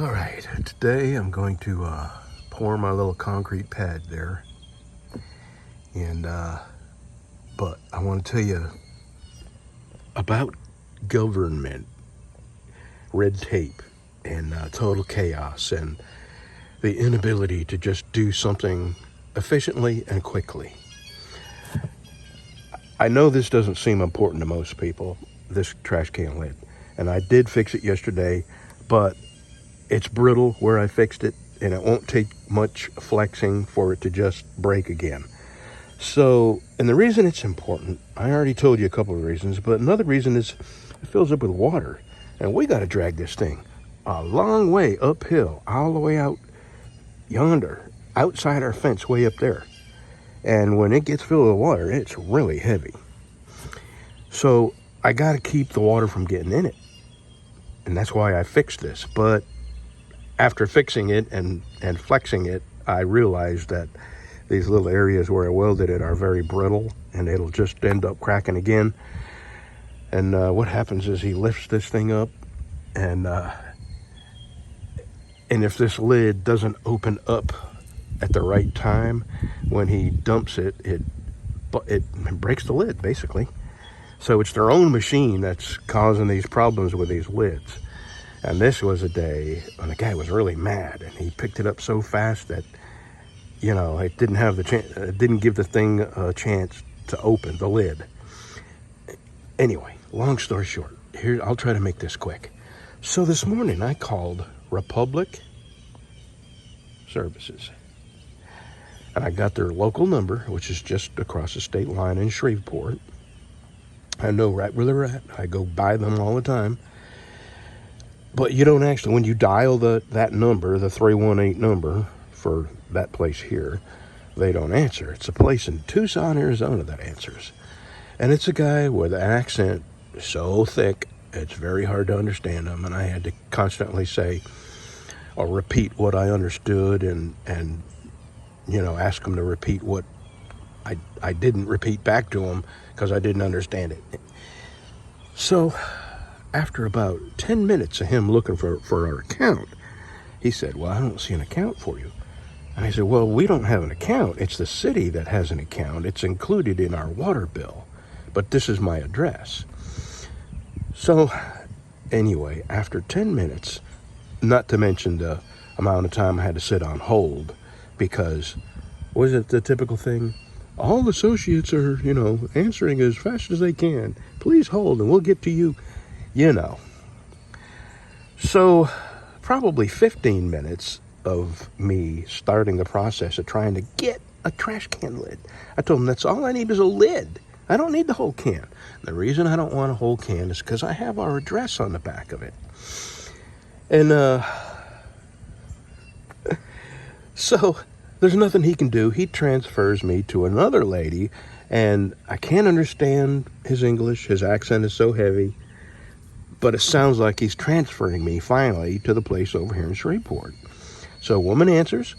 All right, today I'm going to pour my little concrete pad there, and but I want to tell you about government, red tape, and total chaos, and the inability to just do something efficiently and quickly. I know this doesn't seem important to most people, this trash can lid, and I did fix it yesterday, but it's brittle where I fixed it, and it won't take much flexing for it to just break again. So, and the reason it's important, I already told you a couple of reasons, but another reason is it fills up with water, and we got to drag this thing a long way uphill, all the way out yonder, outside our fence, way up there. And when it gets filled with water, it's really heavy. So I got to keep the water from getting in it, and that's why I fixed this. But after fixing it and flexing it, I realized that these little areas where I welded it are very brittle, and it'll just end up cracking again. And what happens is he lifts this thing up, and if this lid doesn't open up at the right time, when he dumps it, it breaks the lid, basically. So it's their own machine that's causing these problems with these lids. And this was a day when the guy was really mad, and he picked it up so fast that, it didn't have the chance, didn't give the thing a chance to open the lid. Anyway, long story short, here, I'll try to make this quick. So this morning I called Republic Services, and I got their local number, which is just across the state line in Shreveport. I know right where they're at. I go by them all the time. But you don't actually, when you dial that number, the 318 number for that place here, they don't answer. It's a place in Tucson, Arizona that answers. And it's a guy with an accent so thick, it's very hard to understand him. And I had to constantly say or repeat what I understood and ask him to repeat what I didn't repeat back to him because I didn't understand it. So after about 10 minutes of him looking for our account, he said, well, I don't see an account for you. And I said, well, we don't have an account. It's the city that has an account. It's included in our water bill, but this is my address. So anyway, after 10 minutes, not to mention the amount of time I had to sit on hold, because was it the typical thing? All associates are, answering as fast as they can. Please hold and we'll get to you. So probably 15 minutes of me starting the process of trying to get a trash can lid. I told him that's all I need is a lid. I don't need the whole can. The reason I don't want a whole can is because I have our address on the back of it. And so there's nothing he can do. He transfers me to another lady, and I can't understand his English. His accent is so heavy. But it sounds like he's transferring me finally to the place over here in Shreveport. So a woman answers,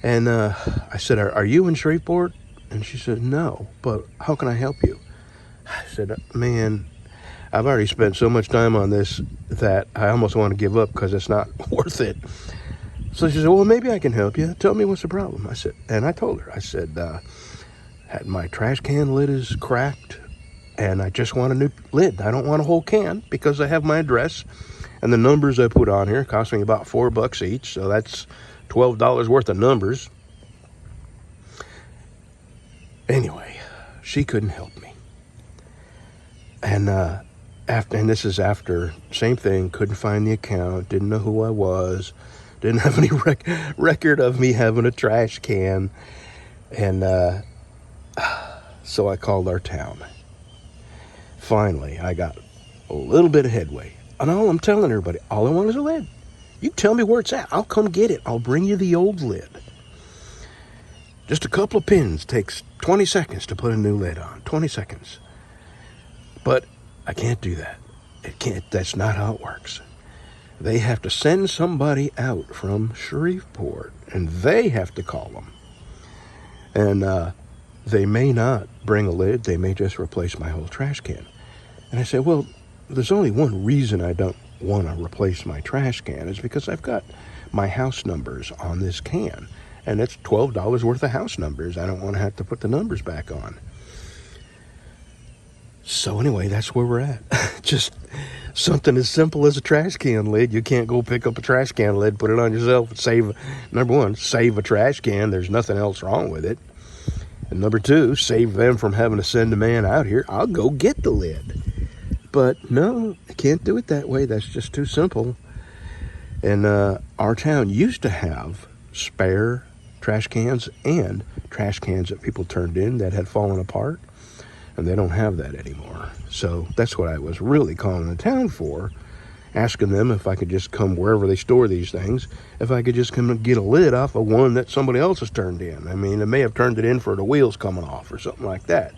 and I said, are you in Shreveport? And she said, no, but how can I help you? I said, man, I've already spent so much time on this that I almost want to give up because it's not worth it. So she said, well, maybe I can help you. Tell me what's the problem. I said, and I told her, I said, my trash can lid is cracked, and I just want a new lid. I don't want a whole can because I have my address, and the numbers I put on here cost me about $4 each, so that's $12 worth of numbers. Anyway, she couldn't help me. And this is after, same thing, couldn't find the account, didn't know who I was, didn't have any record of me having a trash can. And so I called our town. Finally, I got a little bit of headway. And all I'm telling everybody, all I want is a lid. You tell me where it's at. I'll come get it. I'll bring you the old lid. Just a couple of pins. Takes 20 seconds to put a new lid on. 20 seconds. But I can't do that. It can't. That's not how it works. They have to send somebody out from Shreveport, and they have to call them. And they may not bring a lid. They may just replace my whole trash can. And I said, well, there's only one reason I don't want to replace my trash can is because I've got my house numbers on this can, and it's $12 worth of house numbers. I don't want to have to put the numbers back on. So anyway, that's where we're at. Just something as simple as a trash can lid. You can't go pick up a trash can lid, put it on yourself, and save, number one, save a trash can. There's nothing else wrong with it. And number two, save them from having to send a man out here. I'll go get the lid. But no, I can't do it that way. That's just too simple. And our town used to have spare trash cans and trash cans that people turned in that had fallen apart. And they don't have that anymore. So that's what I was really calling the town for, asking them if I could just come wherever they store these things, if I could just come and get a lid off of one that somebody else has turned in. I mean, they may have turned it in for the wheels coming off or something like that.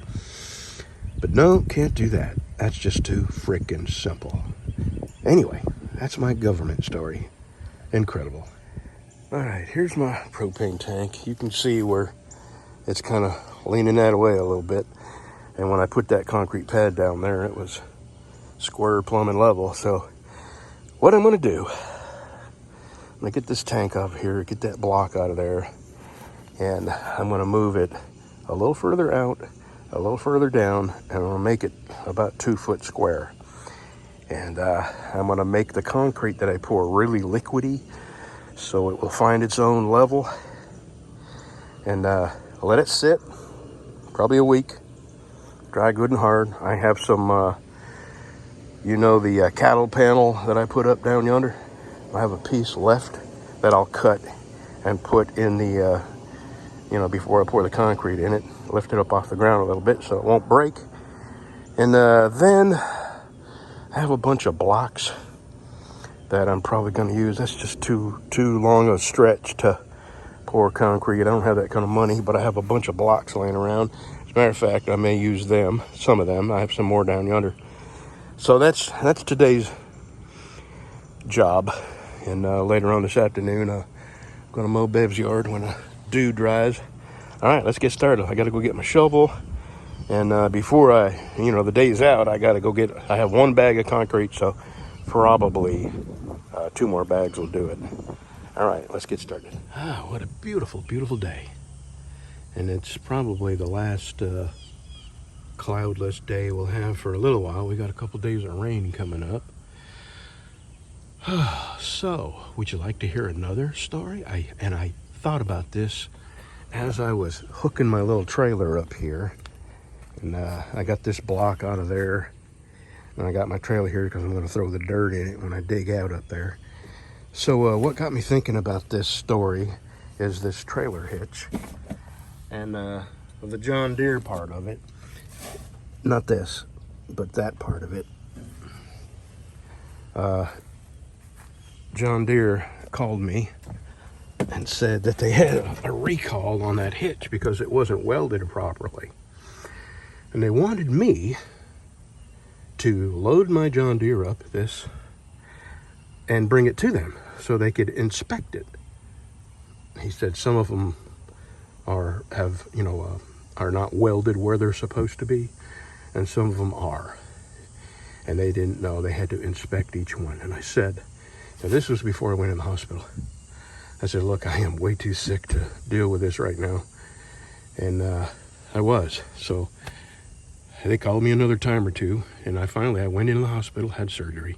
But no, can't do that. That's just too freaking simple. Anyway, that's my government story. Incredible. All right, here's my propane tank. You can see where it's kind of leaning that away a little bit. And when I put that concrete pad down there, it was square plumbing level. So what I'm going to do, I'm going to get this tank off here, get that block out of there, and I'm going to move it a little further out, a little further down, and I'm going to make it about 2 foot square. And I'm going to make the concrete that I pour really liquidy so it will find its own level. And let it sit probably a week. Dry good and hard. I have some, the cattle panel that I put up down yonder. I have a piece left that I'll cut and put in the, before I pour the concrete in it. Lift it up off the ground a little bit so it won't break. And then I have a bunch of blocks that I'm probably going to use. That's just too long a stretch to pour concrete. I don't have that kind of money, but I have a bunch of blocks laying around. Matter of fact, I may use them, some of them. I have some more down yonder. So that's today's job. And later on this afternoon, I'm going to mow Bev's yard when the dew dries. All right, let's get started. I got to go get my shovel. And before the day's out, I got to go I have 1 bag of concrete, so probably 2 more bags will do it. All right, let's get started. Ah, what a beautiful, beautiful day. And it's probably the last cloudless day we'll have for a little while. We got a couple days of rain coming up. So, would you like to hear another story? I thought about this as I was hooking my little trailer up here. And I got this block out of there. And I got my trailer here because I'm going to throw the dirt in it when I dig out up there. So what got me thinking about this story is this trailer hitch. And the John Deere part of it, not this, but that part of it. John Deere called me and said that they had a recall on that hitch because it wasn't welded properly. And they wanted me to load my John Deere up this and bring it to them so they could inspect it. He said some of them are not welded where they're supposed to be, and some of them are. And they didn't know they had to inspect each one. And I said, now this was before I went in the hospital. I said, look, I am way too sick to deal with this right now. And I was. So they called me another time or two, and I went into the hospital, had surgery.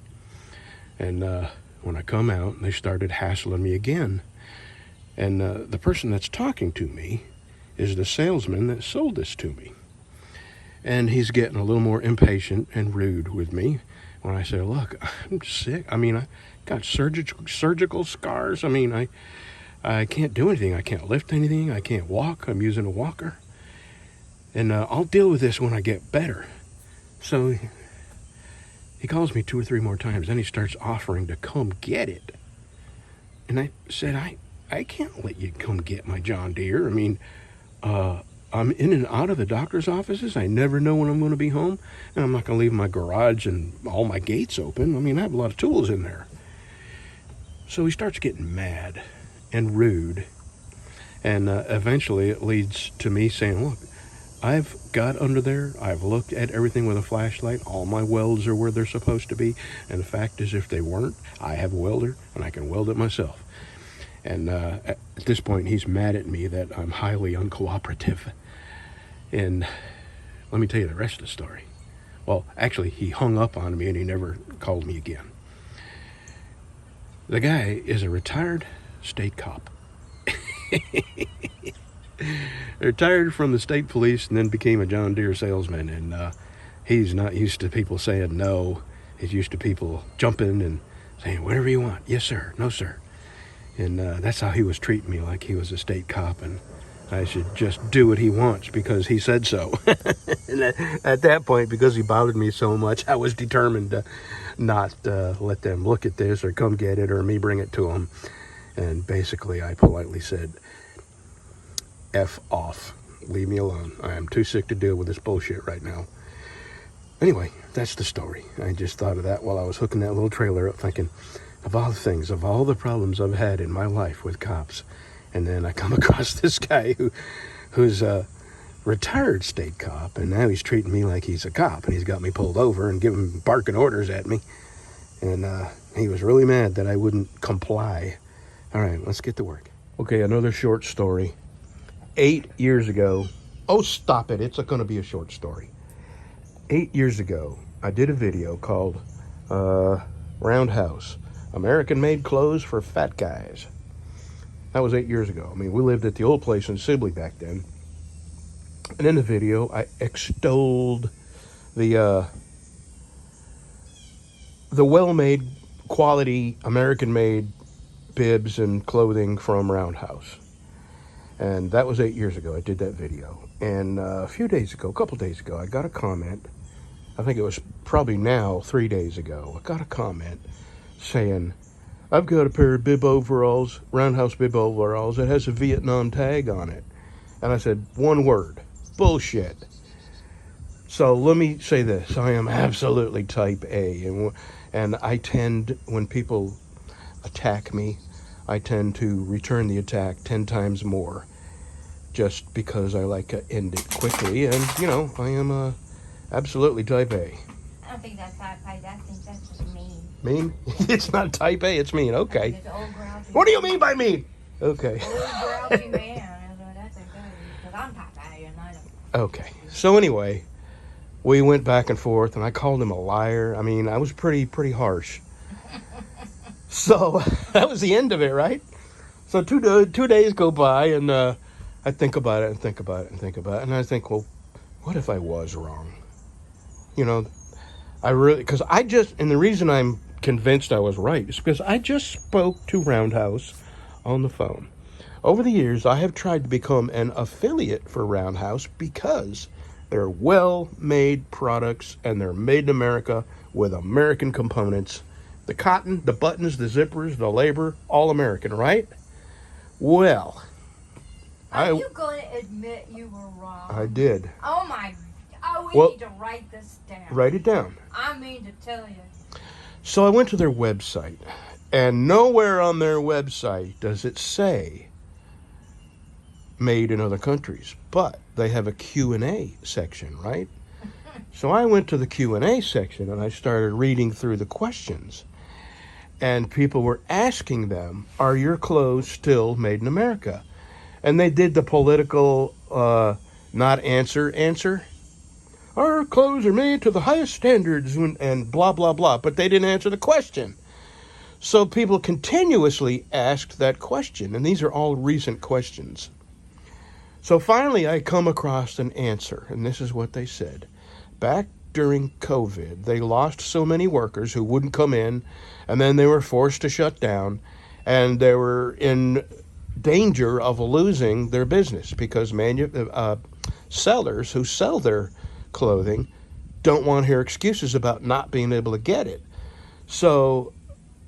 And when I come out, they started hassling me again. And the person that's talking to me is the salesman that sold this to me. And he's getting a little more impatient and rude with me when I say, look, I'm sick. I mean, I got surgical scars. I mean, I can't do anything. I can't lift anything. I can't walk. I'm using a walker. And I'll deal with this when I get better. So he calls me 2 or 3 more times. Then he starts offering to come get it. And I said, I can't let you come get my John Deere. I mean, I'm in and out of the doctor's offices. I never know when I'm going to be home. And I'm not going to leave my garage and all my gates open. I mean, I have a lot of tools in there. So he starts getting mad and rude. And eventually it leads to me saying, look, I've got under there, I've looked at everything with a flashlight. All my welds are where they're supposed to be. And the fact is, if they weren't, I have a welder and I can weld it myself. And at this point, he's mad at me that I'm highly uncooperative. And let me tell you the rest of the story. Well, actually, he hung up on me and he never called me again. The guy is a retired state cop. Retired from the state police and then became a John Deere salesman. And he's not used to people saying no. He's used to people jumping and saying, whatever you want. Yes, sir. No, sir. And that's how he was treating me, like he was a state cop and I should just do what he wants because he said so. And at that point, because he bothered me so much, I was determined to not let them look at this or come get it or me bring it to them. And basically, I politely said, F off. Leave me alone. I am too sick to deal with this bullshit right now. Anyway, that's the story. I just thought of that while I was hooking that little trailer up, thinking of all the things, of all the problems I've had in my life with cops. And then I come across this guy who's a retired state cop, and now he's treating me like he's a cop, and he's got me pulled over and giving barking orders at me. And he was really mad that I wouldn't comply. All right, let's get to work. Okay, another short story. 8 years ago, oh, stop it. It's going to be a short story. 8 years ago, I did a video called Roundhouse, American-made clothes for fat guys. That was 8 years ago. I mean, we lived at the old place in Sibley back then. And in the video, I extolled the well-made, quality, American-made bibs and clothing from Roundhouse. And that was 8 years ago. I did that video. And a couple days ago, I got a comment. I think it was probably now 3 days ago. I got a comment saying, I've got a pair of bib overalls, Roundhouse bib overalls, that has a Vietnam tag on it. And I said, one word, bullshit. So let me say this. I am absolutely type A. And I tend, when people attack me, I tend to return the attack 10 times more. Just because I like to end it quickly. And, you know, I am absolutely type A. I don't think that's type A. I think that's just mean. Mean? It's not type A, it's mean. Okay. It's old grouchy. What do you mean by mean? Okay. Old grouchy man. That's okay. Because I'm type A and I don't. Okay. So anyway, we went back and forth, and I called him a liar. I mean, I was pretty harsh. So that was the end of it, right? So 2 days go by, and I think about it and think about it and think about it, and I think, well, what if I was wrong? You know, and the reason I'm convinced I was right is because I just spoke to Roundhouse on the phone. Over the years, I have tried to become an affiliate for Roundhouse because they're well-made products and they're made in America with American components. The cotton, the buttons, the zippers, the labor, all American, right? Well, Are you going to admit you were wrong? I did. Oh my! Oh, we need to write this down. Write it down. I mean to tell you. So I went to their website, and nowhere on their website does it say made in other countries, but they have a Q&A section, right? So I went to the Q&A section, and I started reading through the questions, and people were asking them, are your clothes still made in America? And they did the political not answer. Our clothes are made to the highest standards and blah, blah, blah. But they didn't answer the question. So people continuously asked that question. And these are all recent questions. So finally, I come across an answer. And this is what they said. Back during COVID, they lost so many workers who wouldn't come in. And then they were forced to shut down. And they were in danger of losing their business because sellers who sell their clothing don't want to hear excuses about not being able to get it. So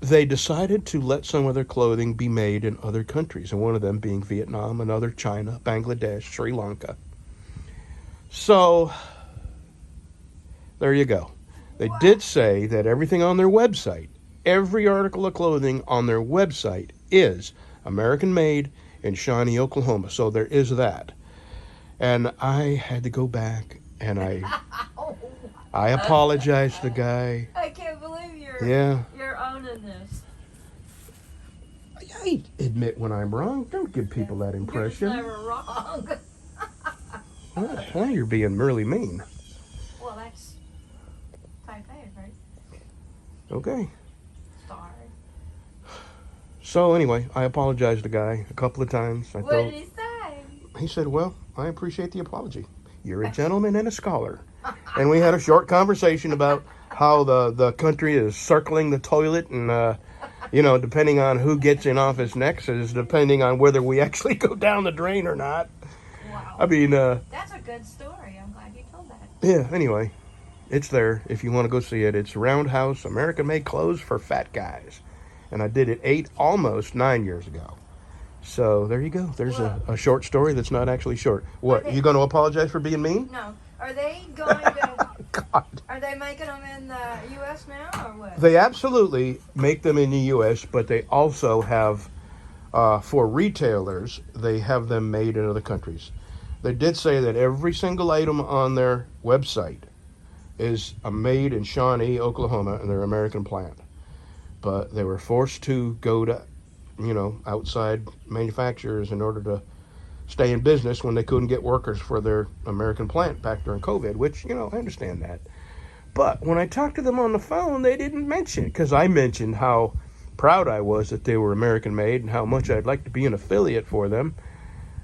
they decided to let some of their clothing be made in other countries, and one of them being Vietnam, another China, Bangladesh, Sri Lanka. So there you go. They did say that everything on their website, every article of clothing on their website is American made in Shawnee, Oklahoma. So there is that. And I had to go back and I Oh, apologized to the guy. I can't believe Yeah. you're owning this. I admit when I'm wrong. Don't give people that impression. You're never wrong. Now you're being really mean. Well, that's type A, right? Okay. Sorry. So anyway, I apologized to the guy a couple of times. What did he say? He said, well, I appreciate the apology. You're a gentleman and a scholar. And we had a short conversation about how the country is circling the toilet and, depending on who gets in office next is depending on whether we actually go down the drain or not. Wow. I mean, that's a good story. I'm glad you told that. yeah, anyway, it's there if you want to go see it. It's Roundhouse, American-made clothes for fat guys. And I did it almost 9 years ago. So there you go. There's a short story that's not actually short. What, you going to apologize for being mean? No. Are they going to... God. Are they making them in the U.S. now, or what? They absolutely make them in the U.S., but they also have, for retailers, they have them made in other countries. They did say that every single item on their website is made in Shawnee, Oklahoma, and their American plant. But they were forced to go to, outside manufacturers in order to stay in business when they couldn't get workers for their American plant back during COVID, which, I understand that. But when I talked to them on the phone, they didn't mention it, because I mentioned how proud I was that they were American made and how much I'd like to be an affiliate for them.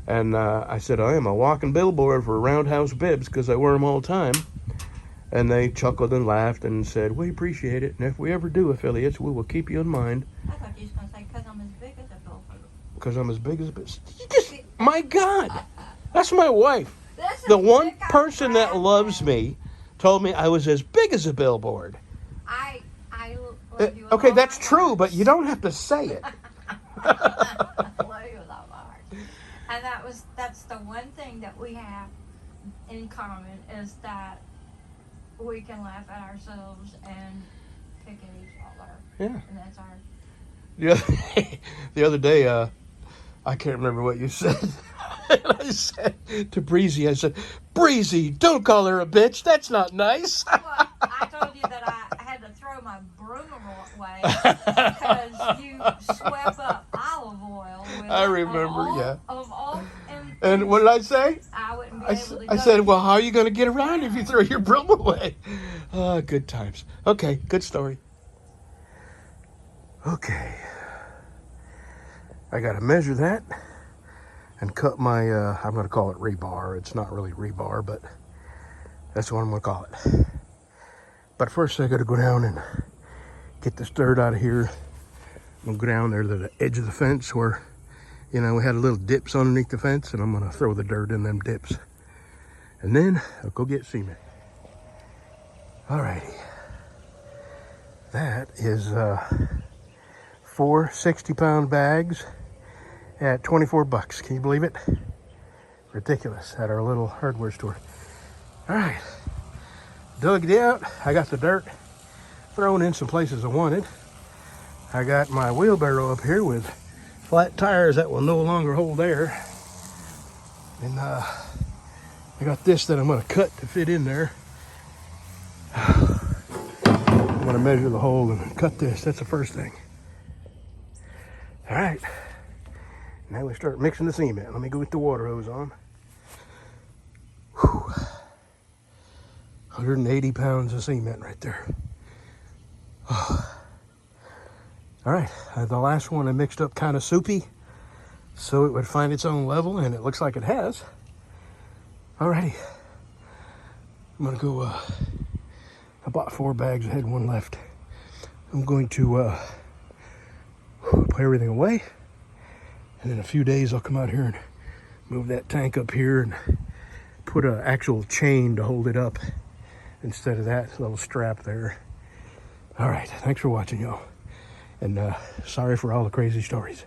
And I said, I am a walking billboard for Roundhouse bibs because I wear them all the time. And they chuckled and laughed and said, we appreciate it. And if we ever do affiliates, we will keep you in mind. I thought you were going to say, because I'm as big as a billboard. Because I'm as big as a bitch. My God. That's my wife. The one person that loves me told me I was as big as a billboard. I love you with Okay, all that's my true, heart. but you don't have to say it. I love you with all my heart. And that's the one thing that we have in common is that we can laugh at ourselves and pick at each other. Yeah. And that's our... The other day, I can't remember what you said. I said to Breezy, I said, Breezy, don't call her a bitch. That's not nice. Well, I told you that I had to throw my broom away because you swept up olive oil with I remember, yeah. And what did I say? I wouldn't be able to I said, well, how are you going to get around if you throw your broom away? Good times. Okay, good story. Okay. I got to measure that and cut my, I'm going to call it rebar. It's not really rebar, but that's what I'm going to call it. But first I got to go down and get this dirt out of here. I'm going to go down there to the edge of the fence where, we had a little dips underneath the fence, and I'm going to throw the dirt in them dips. And then I'll go get cement. Alrighty. That is 4 60-pound bags at $24. Can you believe it? Ridiculous at our little hardware store. All right. Dug it out. I got the dirt thrown in some places I wanted. I got my wheelbarrow up here with flat tires that will no longer hold air. And I got this that I'm going to cut to fit in there. I'm going to measure the hole and cut this. That's the first thing. All right. Now we start mixing the cement. Let me go get the water hose on. Whew. 180 pounds of cement right there. Oh. All right, the last one I mixed up kind of soupy so it would find its own level, and it looks like it has. Alrighty. I'm gonna go, I bought 4 bags, I had 1 left. I'm going to put everything away, and in a few days I'll come out here and move that tank up here and put an actual chain to hold it up instead of that little strap there. All right, thanks for watching, y'all. And sorry for all the crazy stories.